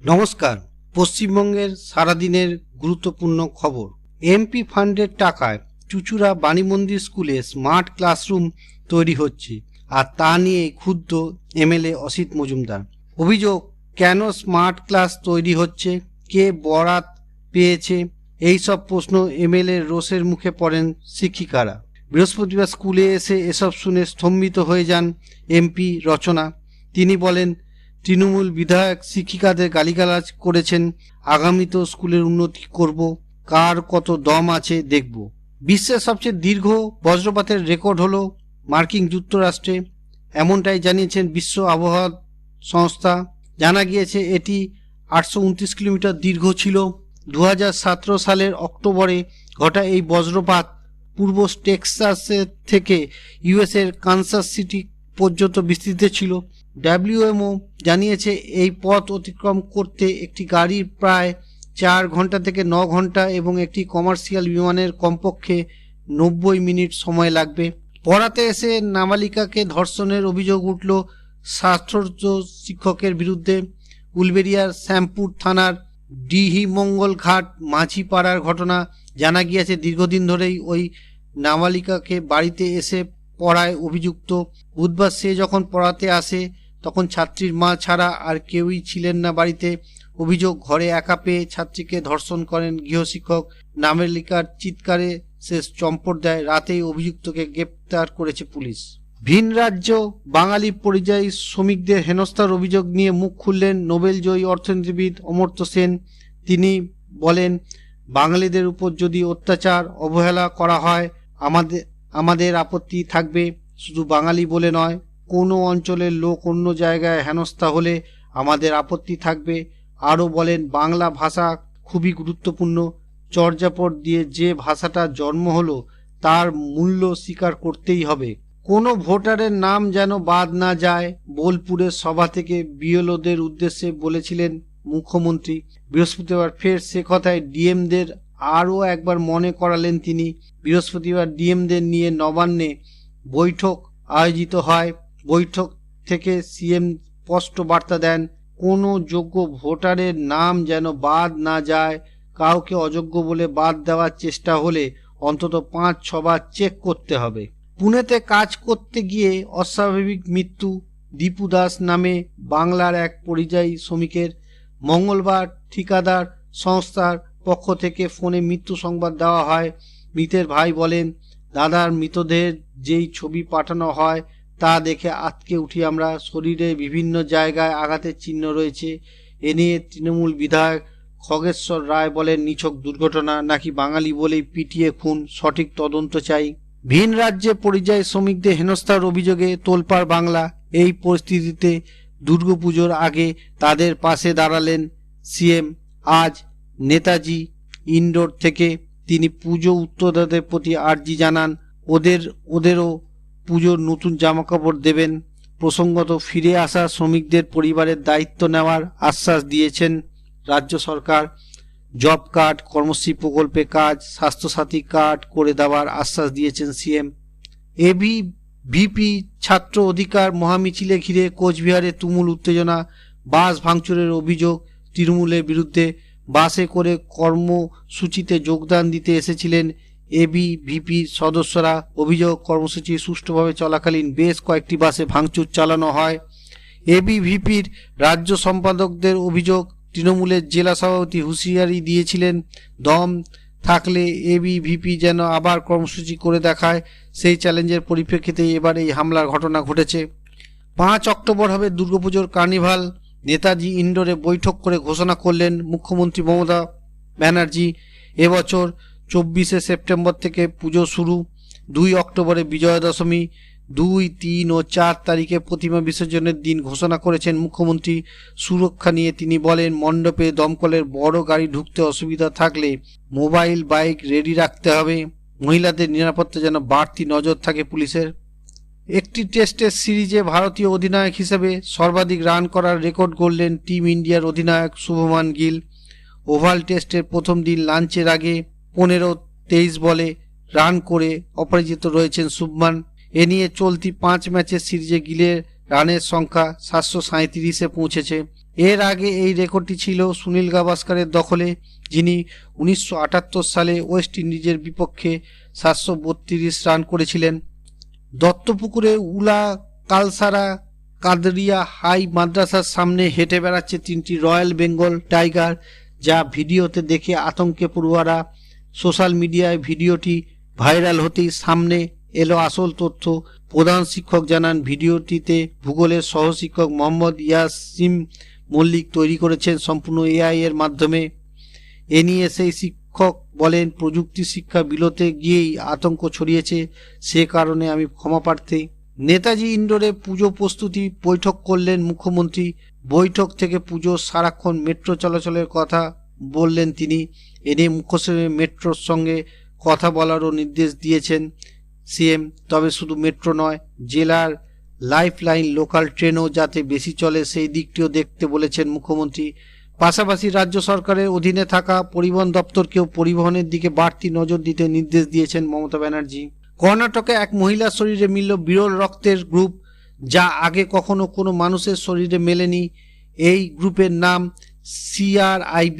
নমস্কার। পশ্চিমবঙ্গের সারাদিনের গুরুত্বপূর্ণ খবর। এমপি ফান্ডের টাকায় চুঁচুড়া বাণীমন্দির স্কুলে স্মার্ট ক্লাসরুম তৈরি হচ্ছে, আর তা নিয়ে ক্ষুব্ধ এমএলএ অসিত মজুমদার। অভিযোগ, কেন স্মার্ট ক্লাস তৈরি হচ্ছে, কে বরাত পেয়েছে, এই সব প্রশ্ন এমএলএ রোষের মুখে পড়েন শিক্ষিকারা। বৃহস্পতিবার স্কুলে এসে এসব শুনে স্তম্ভিত হয়ে যান এমপি রচনা। তিনি বলেন, তৃণমূল বিধায়ক শিক্ষিকাদের গালিগালাজ করেছেন, আগামীতেও স্কুলের উন্নতি করব, কার কত দম আছে দেখব। বিশ্বের সবচেয়ে দীর্ঘ বজ্রপাতের রেকর্ড হলো মার্কিন যুক্তরাষ্ট্রে, এমনটাই জানিয়েছেন বিশ্ব আবহাওয়া সংস্থা। জানা গিয়েছে এটি 829 কিলোমিটার দীর্ঘ ছিল। 2017 সালের অক্টোবরে ঘটা এই বজ্রপাত পূর্ব টেক্সাসের থেকে ইউএসের কানসাস সিটি পর্যন্ত বিস্তৃত ছিল। ডাব্লিউএমও জানিয়েছে এই পথ অতিক্রম করতে একটি গাড়ির প্রায় 4 ঘন্টা থেকে 9 ঘন্টা এবং একটি কমার্শিয়াল বিমানের কমপক্ষে 90 মিনিট সময় লাগবে। পড়াতে এসে নাবালিকাকে ধর্ষণের অভিযোগ উঠল শাস্ত্রজ্ঞ শিক্ষকের বিরুদ্ধে। উলবেড়িয়ার শ্যামপুর থানার ডিহিমঙ্গল ঘাট মাঝিপাড়ার ঘটনা। জানা গিয়েছে দীর্ঘদিন ধরেই ওই নাবালিকাকে বাড়িতে এসে পড়ায় অভিযুক্ত। বুধবার সে যখন পড়াতে আসে তখন ছাত্রীর মা ছাড়া আর কেউই ছিলেন না বাড়িতে। অভিযোগ, ঘরে একা পেয়ে ছাত্রীকে ধর্ষণ করেন গৃহশিক্ষক। নাবালিকার চিৎকারে সে চম্পট দেয়। রাতেই অভিযুক্তকে গ্রেপ্তার করেছে পুলিশ। ভিন রাজ্য বাঙালি পরিযায়ী শ্রমিকদের হেনস্থার অভিযোগ নিয়ে মুখ খুললেন নোবেলজয়ী অর্থনীতিবিদ অমর্ত্য সেন। তিনি বলেন, বাঙালিদের উপর যদি অত্যাচার অবহেলা করা হয় আমাদের আপত্তি থাকবে। শুধু বাঙালি বলে নয়, কোনো অঞ্চলের লোক অন্য জায়গায় হেনস্থা হলে আমাদের আপত্তি থাকবে। আরও বলেন, বাংলা ভাষা খুবই গুরুত্বপূর্ণ। চর্যাপদ দিয়ে যে ভাষাটা জন্ম হলো তার মূল্য স্বীকার করতেই হবে। কোনো ভোটারের নাম যেন বাদ না যায়, বোলপুরের সভা থেকে বিএলওদের উদ্দেশ্যে বলেছিলেন মুখ্যমন্ত্রী। বৃহস্পতিবার ফের সে কথায় ডিএমদের আরও একবার মনে করালেন তিনি। বৃহস্পতিবার ডিএমদের নিয়ে নবান্নে বৈঠক আয়োজিত হয়। বৈঠক থেকে সিএম স্পষ্ট বার্তা দেন, কোনো যোগ্য ভোটারের নাম যেন বাদ না যায়। কাউকে অযোগ্য বলে বাদ দেওয়ার চেষ্টা হলে অন্তত 5-6 বার চেক করতে হবে। পুনেতে কাজ করতে গিয়ে অস্বাভাবিক মৃত্যু দীপু দাস নামে বাংলার এক পরিযায়ী শ্রমিকের। মঙ্গলবার ঠিকাদার সংস্থার পক্ষ থেকে ফোনে মৃত্যু সংবাদ দেওয়া হয়। মৃতের ভাই বলেন, দাদার মৃতদেহের যেই ছবি পাঠানো হয় তা দেখে আঁতকে উঠি আমরা। শরীরে বিভিন্ন জায়গায় আঘাতের চিহ্ন রয়েছে। এ নিয়ে তৃণমূল বিধায়ক খগেশ্বর রায় বলেন, নিছক দুর্ঘটনা নাকি বাঙালি বলেই পিটিয়ে খুন, সঠিক তদন্ত চাই। ভিন রাজ্যে পরিযায়ী শ্রমিকদের হেনস্থার অভিযোগে তোলপাড় বাংলা। এই পরিস্থিতিতে দুর্গাপুজোর আগে তাদের পাশে দাঁড়ালেন সিএম। আজ নেতাজি ইন্ডোর থেকে তিনি পুজো উত্তরদাতাদের প্রতি আর্জি জানান, ওদেরও পুজোর নতুন জামাকাপড় দেবেন। প্রসঙ্গত, ফিরে আসা শ্রমিকদের পরিবারের দায়িত্ব নেওয়ার আশ্বাস দিয়েছেন রাজ্য সরকার। জব কার্ড, কর্মশ্রী প্রকল্পে কাজ, স্বাস্থ্যসাথী কার্ড করে দেওয়ার আশ্বাস দিয়েছেন সিএম। এবিভিপি ছাত্র অধিকার মহামিছিলে ঘিরে কোচবিহারে তুমুল উত্তেজনা। বাস ভাঙচুরের অভিযোগ তৃণমূলের বিরুদ্ধে। বাসে করে কর্মসূচিতে যোগদান দিতে এসেছিলেন এবিভিপি সদস্যরা। অভিযোগ, কর্মসূচি সুষ্ঠুভাবে চলাকালীন বেশ কয়েকটি বাসে ভাঙচুর চালানো হয়। এবিভিপির রাজ্য সম্পাদকদের অভিযোগ, তৃণমূলের জেলা সভাপতি হুঁশিয়ারি দিয়েছিলেন, দম থাকলে এবিভিপি যেন আবার কর্মসূচি করে দেখায়। সেই চ্যালেঞ্জের পরিপ্রেক্ষিতে এবার এই হামলার ঘটনা ঘটেছে। 5 অক্টোবর হবে দুর্গাপুজোর কার্নিভাল। নেতাজি ইন্ডোরে বৈঠক করে ঘোষণা করলেন মুখ্যমন্ত্রী মমতা ব্যানার্জি, এবছর 24শে সেপ্টেম্বর থেকে পুজো শুরু। 2 অক্টোবরে বিজয়া দশমী। 2, 3 ও 4 তারিখে প্রতিমা বিসর্জনের দিন ঘোষণা করেছেন মুখ্যমন্ত্রী। সুরক্ষা নিয়ে তিনি বলেন, মণ্ডপে দমকলের বড় গাড়ি ঢুকতে অসুবিধা থাকলে মোবাইল বাইক রেডি রাখতে হবে। মহিলাদের নিরাপত্তা যেন বাড়তি নজর থাকে পুলিশের। একটি টেস্টের সিরিজে ভারতীয় অধিনায়ক হিসেবে সর্বাধিক রান করার রেকর্ড গড়লেন টিম ইন্ডিয়ার অধিনায়ক শুভমান গিল। ওভাল টেস্টের প্রথম দিন লাঞ্চের আগে 15-23 বলে রান করে অপরাজিত রয়েছেন শুভমান। এ নিয়ে চলতি 5 ম্যাচের সিরিজে গিলের রানের সংখ্যা 737-এ পৌঁছেছে। এর আগে এই রেকর্ডটি ছিল সুনীল গাভাস্কারের দখলে, যিনি 1978 সালে ওয়েস্ট ইন্ডিজের বিপক্ষে 732 রান করেছিলেন। দত্তপুকুরে উলা কালসারা কাদরিয়া হাই মাদ্রাসার সামনে হেঁটে বেড়াচ্ছে 3টি রয়্যাল বেঙ্গল টাইগার, যা ভিডিওতে দেখে আতঙ্কে পড়ুয়ারা। সোশ্যাল মিডিয়ায় ভিডিওটি ভাইরাল হতেই সামনে এলো আসল তথ্য। প্রধান শিক্ষক জানান, ভিডিওটিতে ভূগোলের সহশিক্ষক মোহাম্মদ ইয়াসিম মল্লিক তৈরি করেছেন সম্পূর্ণ এআই এর মাধ্যমে। এ নিয়ে সেই শিক্ষক বলেন, প্রযুক্তি শিক্ষা বিলোতে গিয়েই আতঙ্ক ছড়িয়েছে, সে কারণে আমি ক্ষমা প্রার্থী। নেতাজি ইন্ডোরে পুজো প্রস্তুতি বৈঠক করলেন মুখ্যমন্ত্রী। বৈঠক থেকে পুজো সারাক্ষণ মেট্রো চলাচলের কথা বললেন তিনি। এনে মুখ্য সচিব মেট্রোর সঙ্গে কথা বলারও নির্দেশ দিয়েছেন সিএম। তবে শুধু মেট্রো নয়, জেলার লাইফ লাইন লোকাল ট্রেনও যাতে বেশি চলে সেই দিকটিও দেখতে বলেছেন মুখ্যমন্ত্রী। পাশাপাশি রাজ্য সরকারের অধীনে থাকা পরিবহন দপ্তরকেও পরিবহনের দিকে বাড়তি নজর দিতে নির্দেশ দিয়েছেন মমতা ব্যানার্জি। কর্ণাটকে এক মহিলার শরীরে মিলল বিরল রক্তের গ্রুপ, যা আগে কখনো কোনো মানুষের শরীরে মেলেনি। এই গ্রুপের নাম CRIB।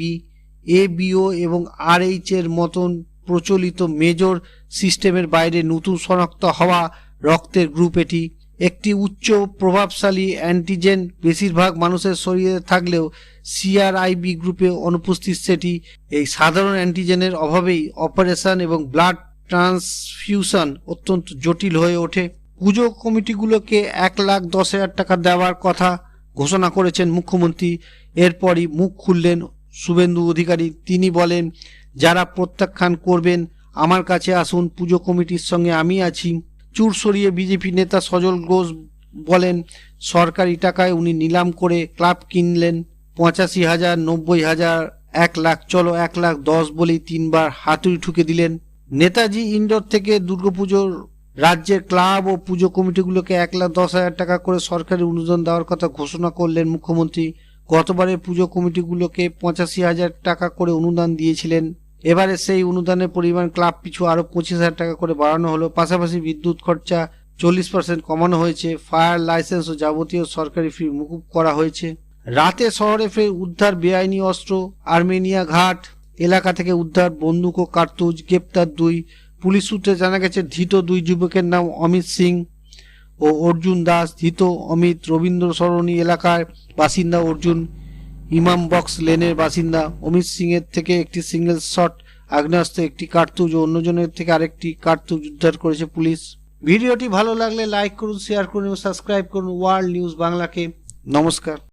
ABO এবং RH এর মতন প্রচলিত মেজর সিস্টেমের বাইরে নতুন শনাক্ত হওয়া রক্তের গ্রুপ এটি। একটি উচ্চ প্রভাবশালী অ্যান্টিজেন বেশিরভাগ মানুষের শরীরে থাকলেও CRIB গ্রুপে অনুপস্থিত সেটি। এই সাধারণ অ্যান্টিজেনের অভাবেই অপারেশন এবং ব্লাড ট্রান্সফিউশন অত্যন্ত জটিল হয়ে ওঠে। পুজো কমিটিগুলোকে 1,10,000 টাকা দেওয়ার কথা ঘোষণা করেছেন মুখ্যমন্ত্রী। এরপরই মুখ খুললেন শুভেন্দু অধিকারী। তিনি বলেন, যারা প্রত্যাখ্যান করবেন আমার কাছে আসুন, পুজো কমিটির সঙ্গে আমি আছি। চুর সরিয়ে বিজেপি নেতা সজল ঘোষ বলেন, সরকারি টাকায় উনি নিলাম করে ক্লাব কিনলেন। 85,000, 90,000, 1 লাখ, চলো 1,10,000 বলেই 3বার হাতুড়ি ঠুকে দিলেন। নেতাজি ইন্ডোর থেকে দুর্গাপুজোর রাজ্যের ক্লাব ও পুজো কমিটিগুলোকে 1,10,000 টাকা করে সরকারি অনুদান দেওয়ার কথা ঘোষণা করলেন মুখ্যমন্ত্রী। গতবারে পুজো কমিটিগুলোকে 85,000 টাকা করে অনুদান দিয়েছিলেন। এবারে সেই অনুদানের পরিমাণ ক্লাব পিছু আরও 25,000 টাকা করে বাড়ানো হলো। পাশাপাশি বিদ্যুৎ খরচা 40% কমানো হয়েছে। ফায়ার লাইসেন্স ও যাবতীয় সরকারি ফি মকুব করা হয়েছে। রাতে শহরে ফের উদ্ধার বেআইনি অস্ত্র। আর্মেনিয়া ঘাট এলাকা থেকে উদ্ধার বন্দুক ও কার্তুজ, গ্রেপ্তার 2। পুলিশ সূত্রে জানা গেছে, ধৃত 2 যুবকের নাম অমিত সিং ও অর্জুন দাস। ধৃত অমিত রবীন্দ্র সরণি এলাকার বাসিন্দা, অর্জুন ইমাম বক্স লেনের বাসিন্দা। অমিত সিং এর থেকে একটি সিঙ্গেল শট আগ্নেয়াস্ত্র, একটি কার্তুজ ও অন্যজনের থেকে আরেকটি কার্তুজ উদ্ধার করেছে পুলিশ। ভিডিওটি ভালো লাগলে লাইক করুন, শেয়ার করুন এবং সাবস্ক্রাইব করুন ওয়ার্ল্ড নিউজ বাংলাকে। নমস্কার।